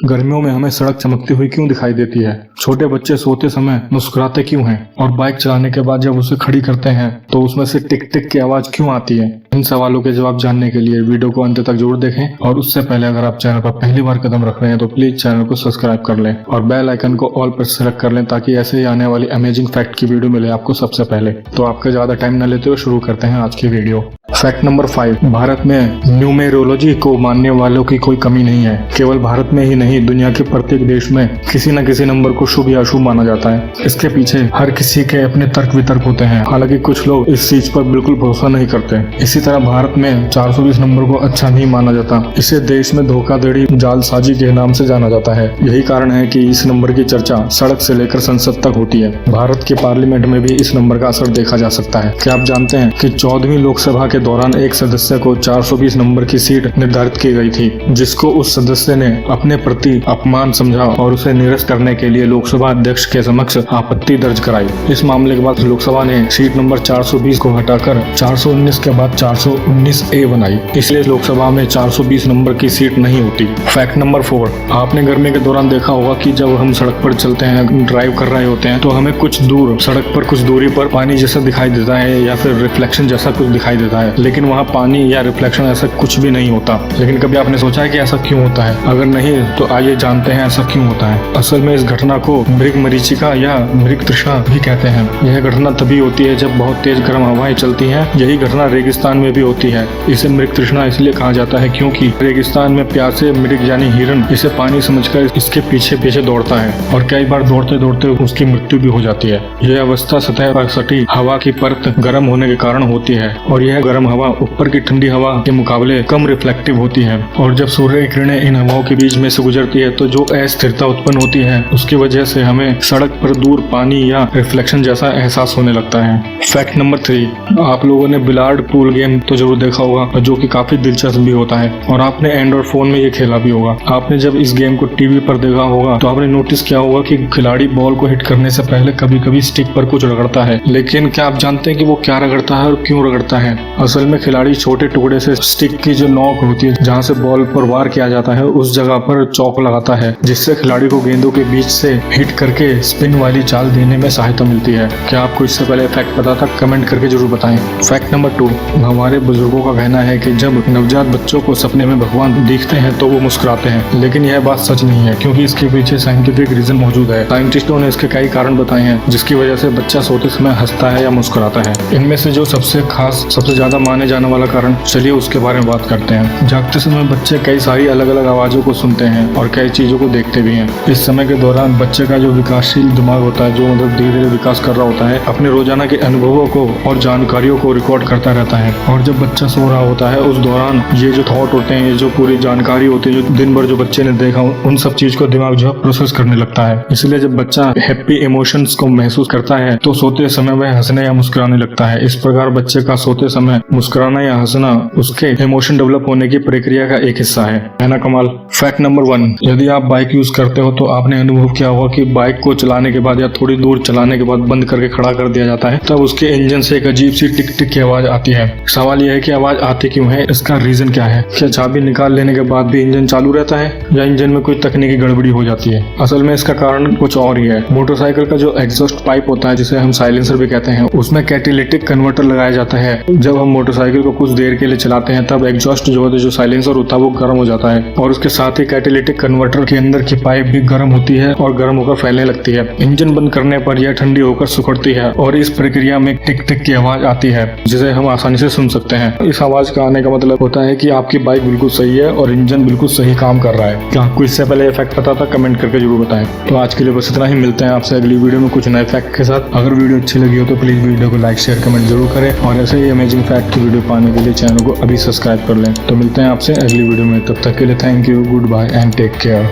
गर्मियों में हमें सड़क चमकती हुई क्यों दिखाई देती है? छोटे बच्चे सोते समय मुस्कुराते क्यों हैं? और बाइक चलाने के बाद जब उसे खड़ी करते हैं तो उसमें से टिक टिक की आवाज क्यों आती है? इन सवालों के जवाब जानने के लिए वीडियो को अंत तक जरूर देखें। और उससे पहले अगर आप चैनल पर पहली बार कदम रख रहे हैं तो प्लीज चैनल को सब्सक्राइब कर लें और बेल आइकन को ऑल पर सेलेक्ट कर लें ताकि ऐसे ही आने वाली अमेजिंग फैक्ट की वीडियो मिले आपको सबसे पहले। तो आपका ज्यादा टाइम न लेते हुए शुरू करते हैं आज की वीडियो। फैक्ट नंबर 5, भारत में न्यूमेरोलॉजी को मानने वालों की कोई कमी नहीं है। केवल भारत में ही नहीं, दुनिया के प्रत्येक देश में किसी न किसी नंबर को शुभ या अशुभ माना जाता है। इसके पीछे हर किसी के अपने तर्क वितर्क होते हैं। हालांकि कुछ लोग इस चीज पर बिल्कुल भरोसा नहीं करते। इसी तरह भारत में 420 नंबर को अच्छा नहीं माना जाता। इसे देश में धोखाधड़ी जालसाजी के नाम से जाना जाता है। यही कारण है कि इस नंबर की चर्चा सड़क से लेकर संसद तक होती है। भारत के पार्लियामेंट में भी इस नंबर का असर देखा जा सकता है। क्या आप जानते हैं कि 14वीं लोकसभा के दौरान एक सदस्य को 420 नंबर की सीट निर्धारित की गई थी, जिसको उस सदस्य ने अपने प्रति अपमान समझा और उसे निरस्त करने के लिए लोकसभा अध्यक्ष के समक्ष आपत्ति दर्ज कराई। इस मामले के बाद लोकसभा ने सीट नंबर 420 को हटाकर 419 के बाद 419A बनाई। इसलिए लोकसभा में 420 नंबर की सीट नहीं होती। फैक्ट नंबर 4, आपने गर्मी के दौरान देखा होगा कि जब हम सड़क पर चलते हैं, ड्राइव कर रहे होते हैं, तो हमें कुछ दूर सड़क पर कुछ दूरी पर पानी जैसा दिखाई देता है या फिर रिफ्लेक्शन जैसा कुछ दिखाई देता है, लेकिन वहाँ पानी या रिफ्लेक्शन ऐसा कुछ भी नहीं होता। लेकिन कभी आपने सोचा है कि ऐसा क्यों होता है? अगर नहीं तो आइए जानते हैं ऐसा क्यों होता है। असल में इस घटना को मृगमरीचिका या मृग तृष्णा भी कहते हैं। यह घटना तभी होती है जब बहुत तेज गर्म हवाएं चलती हैं। यही घटना रेगिस्तान में भी होती है। इसे मृग तृष्णा इसलिए कहा जाता है क्योंकि रेगिस्तान में प्यासे मृग यानी हिरण इसे पानी समझकर इसके पीछे पीछे दौड़ता है और कई बार दौड़ते दौड़ते उसकी मृत्यु भी हो जाती है। यह अवस्था सतह पर सटी हवा की परत गर्म होने के कारण होती है और यह गर्म हवा ऊपर की ठंडी हवा के मुकाबले कम रिफ्लेक्टिव होती है। और जब सूर्य की किरणें इन हवाओं के बीच में से गुजरती है तो जो अस्थिरता उत्पन्न होती है उसकी वजह से हमें सड़क पर दूर पानी या रिफ्लेक्शन जैसा एहसास होने लगता है। फैक्ट नंबर 3, आप लोगों ने बिलार्ड पूल गेम तो जरूर देखा होगा जो कि काफी दिलचस्प भी होता है और आपने एंड्रॉइड फोन में ये खेला भी होगा। आपने जब इस गेम को टीवी पर देखा होगा तो आपने नोटिस किया होगा कि खिलाड़ी बॉल को हिट करने से पहले कभी कभी स्टिक पर कुछ रगड़ता है। लेकिन क्या आप जानते हैं कि वो क्या रगड़ता है और क्यों रगड़ता है? असल में खिलाड़ी छोटे टुकड़े से स्टिक की जो नोक होती है जहाँ से बॉल पर वार किया जाता है उस जगह पर चौक लगाता है, जिससे खिलाड़ी को गेंदों के बीच से हिट करके स्पिन वाली चाल देने में सहायता मिलती है। क्या आपको इससे पहले फैक्ट पता था? कमेंट करके जरूर बताएं। फैक्ट नंबर 2, हमारे बुजुर्गों का कहना है कि जब नवजात बच्चों को सपने में भगवान दिखते हैं तो वो मुस्कुराते हैं, लेकिन यह बात सच नहीं है क्योंकि इसके पीछे साइंटिफिक रीजन मौजूद है। साइंटिस्टों ने इसके कई कारण बताए हैं जिसकी वजह से बच्चा सोते समय हंसता है या मुस्कुराता है। इनमें से जो सबसे खास, सबसे ज्यादा माने जाने वाला कारण, चलिए उसके बारे में बात करते हैं। जागते समय बच्चे कई सारी अलग अलग आवाजों को सुनते हैं और कई चीजों को देखते भी हैं। इस समय के दौरान बच्चे का जो विकासशील दिमाग होता है, जो मतलब धीरे धीरे विकास कर रहा होता है, अपने रोजाना के अनुभवों को और जानकारियों को रिकॉर्ड करता रहता है। और जब बच्चा सो रहा होता है उस दौरान ये जो थॉट होते हैं, ये जो पूरी जानकारी होती है, जो दिन भर जो बच्चे ने देखा, उन सब चीज को दिमाग जो है प्रोसेस करने लगता है। इसलिए जब बच्चा हैप्पी इमोशंस को महसूस करता है तो सोते समय वह हंसने या मुस्कुराने लगता है। इस प्रकार बच्चे का सोते समय मुस्कुराना या हंसना उसके इमोशन डेवलप होने की प्रक्रिया का एक हिस्सा है ना कमाल। फैक्ट नंबर 1, यदि आप बाइक यूज करते हो तो आपने अनुभव किया होगा कि बाइक को चलाने के बाद या थोड़ी दूर चलाने के बाद बंद करके खड़ा कर दिया जाता है, तब उसके इंजन से एक अजीब सी टिक टिक की आवाज आती है। सवाल यह है कि आवाज आती क्यों है? इसका रीजन क्या है? क्या चाबी निकाल लेने के बाद भी इंजन चालू रहता है या इंजन में कोई तकनीकी गड़बड़ी हो जाती है? असल में इसका कारण कुछ और ही है। मोटरसाइकिल का जो एग्जॉस्ट पाइप होता है, जिसे हम साइलेंसर भी कहते हैं, उसमें कैटालिटिक कन्वर्टर लगाया जाता है। जब हम मोटरसाइकिल को कुछ देर के लिए चलाते हैं तब एग्जॉस्ट जो साइलेंसर होता है वो गर्म हो जाता है और उसके साथ ही कैटालिटिक कन्वर्टर के अंदर की पाइप भी गर्म होती है और गर्म होकर फैलने लगती है। इंजन बंद करने पर यह ठंडी होकर सुखड़ती है और इस प्रक्रिया में टिक टिक की आवाज आती है जिसे हम आसानी से सुन सकते हैं। इस आवाज का आने का मतलब होता है कि आपकी बाइक बिल्कुल सही है और इंजन बिल्कुल सही काम कर रहा है। क्या आपको इससे पहले फैक्ट पता था? कमेंट करके जरूर बताएं। तो आज के लिए बस इतना ही। मिलते हैं आपसे अगली वीडियो में कुछ नए फैक्ट के साथ। अगर वीडियो अच्छी लगी हो तो प्लीज वीडियो को लाइक, शेयर, कमेंट जरूर करें और ऐसे ही अमेजिंग फैक्ट की वीडियो पाने के लिए चैनल को अभी सब्सक्राइब कर लें। तो मिलते हैं आपसे अगली वीडियो में, तब तक के लिए thank you, goodbye and take care.